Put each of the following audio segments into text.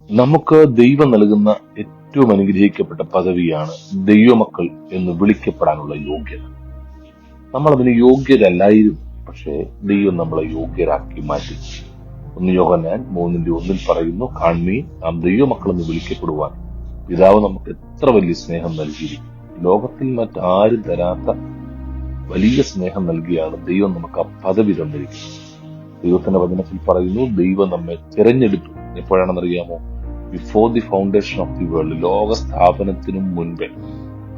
നമുക്ക് ദൈവം നൽകുന്ന ഏറ്റവും അനുഗ്രഹിക്കപ്പെട്ട പദവിയാണ് ദൈവമക്കൾ എന്ന് വിളിക്കപ്പെടാനുള്ള യോഗ്യത. നമ്മൾ അതിന് യോഗ്യരല്ലായിരുന്നു, പക്ഷേ ദൈവം നമ്മളെ യോഗ്യരാക്കി മാറ്റി. 1 യോഹന്നാൻ 3:1 പറയുന്നു, കാൺമീൻ, നാം ദൈവമക്കൾ എന്ന് വിളിക്കപ്പെടുവാൻ പിതാവ് നമുക്ക് എത്ര വലിയ സ്നേഹം നൽകിയിരിക്കും. ലോകത്തിൽ മറ്റാരും തരാത്ത വലിയ സ്നേഹം നൽകിയാണ് ദൈവം നമുക്ക് ആ പദവി തന്നിരിക്കുന്നത്. ദൈവത്തിന്റെ വചനത്തിൽ പറയുന്നു, ദൈവം നമ്മെ തിരഞ്ഞെടുത്തു. എപ്പോഴാണെന്നറിയാമോ? Before the foundation of the world, ലോക സ്ഥാപനത്തിനും മുൻപേ.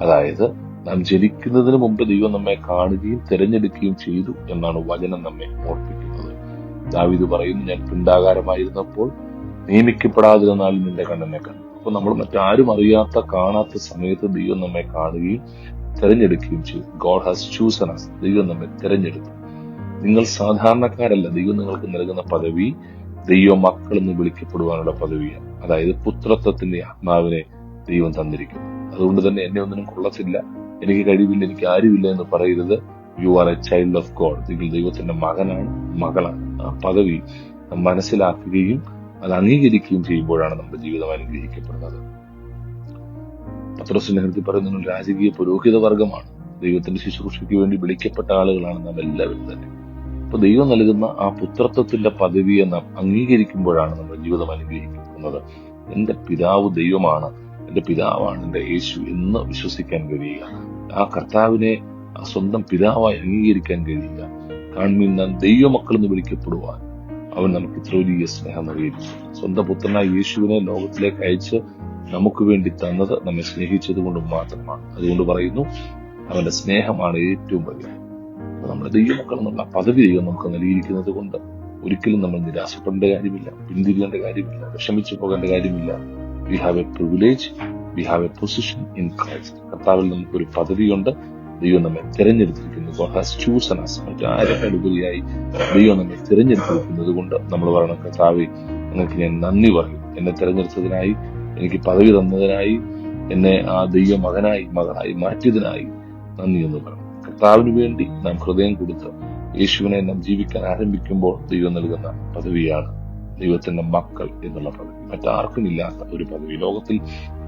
അതായത് നാം ജനിക്കുന്നതിന് മുമ്പ് ദൈവം നമ്മെ കാണുകയും തിരഞ്ഞെടുക്കുകയും ചെയ്തു എന്നാണ് വചനം നമ്മെ ഓർപ്പിക്കുന്നത്. ദാവീദ് പറയുന്നു, ഞാൻ പിണ്ടാകാരമായിരുന്നപ്പോൾ നിയമിക്കപ്പെടാതിരുന്നാൽ നിന്റെ കണ്ണെന്നെ കണ്ടു. അപ്പൊ നമ്മൾ മറ്റാരും അറിയാത്ത കാണാത്ത സമയത്ത് ദൈവം നമ്മെ കാണുകയും തിരഞ്ഞെടുക്കുകയും ചെയ്തു. God has chosen us. ദൈവം നമ്മെ തിരഞ്ഞെടുത്തു. നിങ്ങൾ സാധാരണക്കാരല്ല. ദൈവം നിങ്ങൾക്ക് നൽകുന്ന പദവി ദൈവ മക്കൾ എന്ന് വിളിക്കപ്പെടുവാനുള്ള പദവിയാണ്. അതായത് പുത്രത്വത്തിന്റെ ആത്മാവിനെ ദൈവം തന്നിരിക്കുന്നു. അതുകൊണ്ട് തന്നെ എന്നെ ഒന്നിനും കൊള്ളത്തില്ല, എനിക്ക് കഴിവില്ല, എനിക്ക് ആരുമില്ല എന്ന് പറയരുത്. You are A child of God. നിങ്ങൾ ദൈവത്തിന്റെ മകനാണ്, മകളാണ്. ആ പദവി നാം മനസ്സിലാക്കുകയും അത് അംഗീകരിക്കുകയും ചെയ്യുമ്പോഴാണ് നമ്മുടെ ജീവിതം അനുഗ്രഹിക്കപ്പെടുന്നത്. പത്രോസ് ലേഖനത്തിൽ പറയുന്ന രാജകീയ പുരോഹിത വർഗമാണ്. ദൈവത്തിന്റെ ശുശ്രൂഷയ്ക്ക് വേണ്ടി വിളിക്കപ്പെട്ട ആളുകളാണ് നാം എല്ലാവരും തന്നെ. അപ്പൊ ദൈവം നൽകുന്ന ആ പുത്രത്വത്തിന്റെ പദവിയെ നാം അംഗീകരിക്കുമ്പോഴാണ് നമ്മുടെ ജീവിതം അനുഗ്രഹിക്കപ്പെടുന്നത്. എന്റെ പിതാവ് ദൈവമാണ്, എന്റെ പിതാവാണ് എന്റെ യേശു എന്ന് വിശ്വസിക്കാൻ കഴിയുക, ആ കർത്താവിനെ ആ സ്വന്തം പിതാവായി അംഗീകരിക്കാൻ കഴിയുക. കാൺമീൻ, നാം ദൈവമക്കൾ എന്ന് വിളിക്കപ്പെടുവാൻ അവൻ നമുക്ക് ഇത്ര വലിയ സ്നേഹം നൽകിയിരിക്കുന്നു. സ്വന്തം പുത്രനായ യേശുവിനെ ലോകത്തിലേക്ക് അയച്ച് നമുക്ക് വേണ്ടി തന്നത് നമ്മെ സ്നേഹിച്ചത് കൊണ്ട് മാത്രമാണ്. അതുകൊണ്ട് പറയുന്നു, അവന്റെ സ്നേഹമാണ് ഏറ്റവും വലിയ. നമ്മുടെ ദൈവമക്കൾ എന്നുള്ള പദവി ദൈവം നമുക്ക് നൽകിയിരിക്കുന്നത് കൊണ്ട് ഒരിക്കലും നമ്മൾ നിരാശപ്പെടേണ്ട കാര്യമില്ല, പിന്തിരിയേണ്ട കാര്യമില്ല, വിഷമിച്ചു പോകേണ്ട കാര്യമില്ല. We have A privilege, we have A position in Christ. കർത്താവിൽ നമുക്കൊരു പദവിയുണ്ട്. ദൈവം നമ്മെ തിരഞ്ഞെടുത്തിരിക്കുന്നു. God has chosen us. മറ്റാരെക്കാൾ ഉപരിയായി ദൈവം നമ്മെ തിരഞ്ഞെടുത്തിരിക്കുന്നത് കൊണ്ട് നമ്മൾ പറയണം, കർത്താവേ, നിങ്ങൾക്ക് ഞാൻ നന്ദി പറയും. എന്നെ തിരഞ്ഞെടുത്തതിനായി, എനിക്ക് പദവി തന്നതിനായി, എന്നെ ആ ദൈവ മകനായി മകളായി മാറ്റിയതിനായി നന്ദി എന്ന് പറയണം. കർത്താവിന് വേണ്ടി നാം ഹൃദയം കൊടുത്ത് യേശുവിനെ നാം ജീവിക്കാൻ ആരംഭിക്കുമ്പോൾ ദൈവം നൽകുന്ന പദവിയാണ് ദൈവത്തിന്റെ മക്കൾ എന്നുള്ള പദവി. മറ്റാർക്കും ഇല്ലാത്ത ഒരു പദവി. ലോകത്തിൽ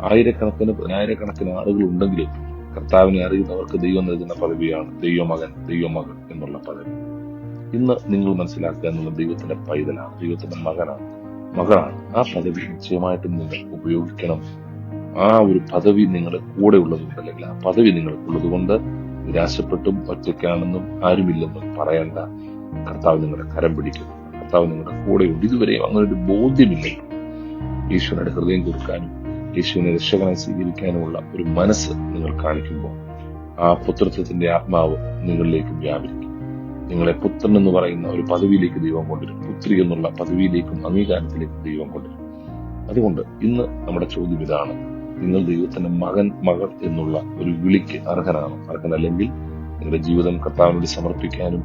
ആയിരക്കണക്കിന് പതിനായിരക്കണക്കിന് ആളുകൾ ഉണ്ടെങ്കിലും കർത്താവിനെ അറിയുന്നവർക്ക് ദൈവം നൽകുന്ന പദവിയാണ് ദൈവമകൻ, ദൈവമകൾ എന്നുള്ള പദവി. ഇന്ന് നിങ്ങൾ മനസ്സിലാക്കുക എന്നുള്ള ദൈവത്തിന്റെ പൈതലാണ്, ദൈവത്തിന്റെ മകനാണ്, മകളാണ്. ആ പദവി നിശ്ചയമായിട്ടും നിങ്ങൾ ഉപയോഗിക്കണം. ആ ഒരു പദവി നിങ്ങളുടെ കൂടെ ഉള്ളതുകൊണ്ട്, അല്ലെങ്കിൽ ആ പദവി നിങ്ങൾക്കുള്ളത് കൊണ്ട് നിരാശപ്പെട്ടും ഒറ്റയ്ക്കാണെന്നും ആരുമില്ലെന്നും പറയണ്ട. കർത്താവ് നിങ്ങളുടെ കരം പിടിക്കുന്നു, കർത്താവ് നിങ്ങളുടെ കൂടെയുണ്ട്. ഇതുവരെയും അങ്ങനെ ഒരു ബോധ്യമില്ലെങ്കിൽ യേശുവിനോട് ഹൃദയം കൊടുക്കാനും യേശുവിനെ രക്ഷകനായി സ്വീകരിക്കാനുമുള്ള ഒരു മനസ്സ് നിങ്ങൾ കാണിക്കുമ്പോൾ ആ പുത്രത്വത്തിന്റെ ആത്മാവ് നിങ്ങളിലേക്ക് വ്യാപരിക്കും. നിങ്ങളെ പുത്രൻ എന്ന് പറയുന്ന ഒരു പദവിയിലേക്ക് ദൈവം കൊണ്ടുവരും. പുത്രി എന്നുള്ള പദവിയിലേക്കും അംഗീകാരത്തിലേക്കും ദൈവം കൊണ്ടുവരും. അതുകൊണ്ട് ഇന്ന് നമ്മുടെ ചോദ്യം ഇതാണ്: നിങ്ങൾ ദൈവത്തിന്റെ മകൻ, മകൾ എന്നുള്ള ഒരു വിളിക്ക് അർഹനാണോ? അർഹനല്ലെങ്കിൽ നിങ്ങളുടെ ജീവിതം കർത്താവിനോട് സമർപ്പിക്കാനും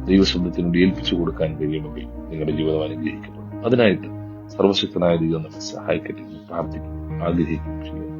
ദൈവശബ്ദത്തിനോട് ഏൽപ്പിച്ചു കൊടുക്കാൻ കഴിയുമെങ്കിൽ നിങ്ങളുടെ ജീവിതം അനുഗ്രഹിക്കപ്പെടും. അതിനായിട്ട് സർവശക്തനായ ദൈവം നമ്മെ സഹായിക്കട്ടെ എന്ന് പ്രാർത്ഥിക്കും, ആഗ്രഹിക്കുകയും ചെയ്യുന്നു.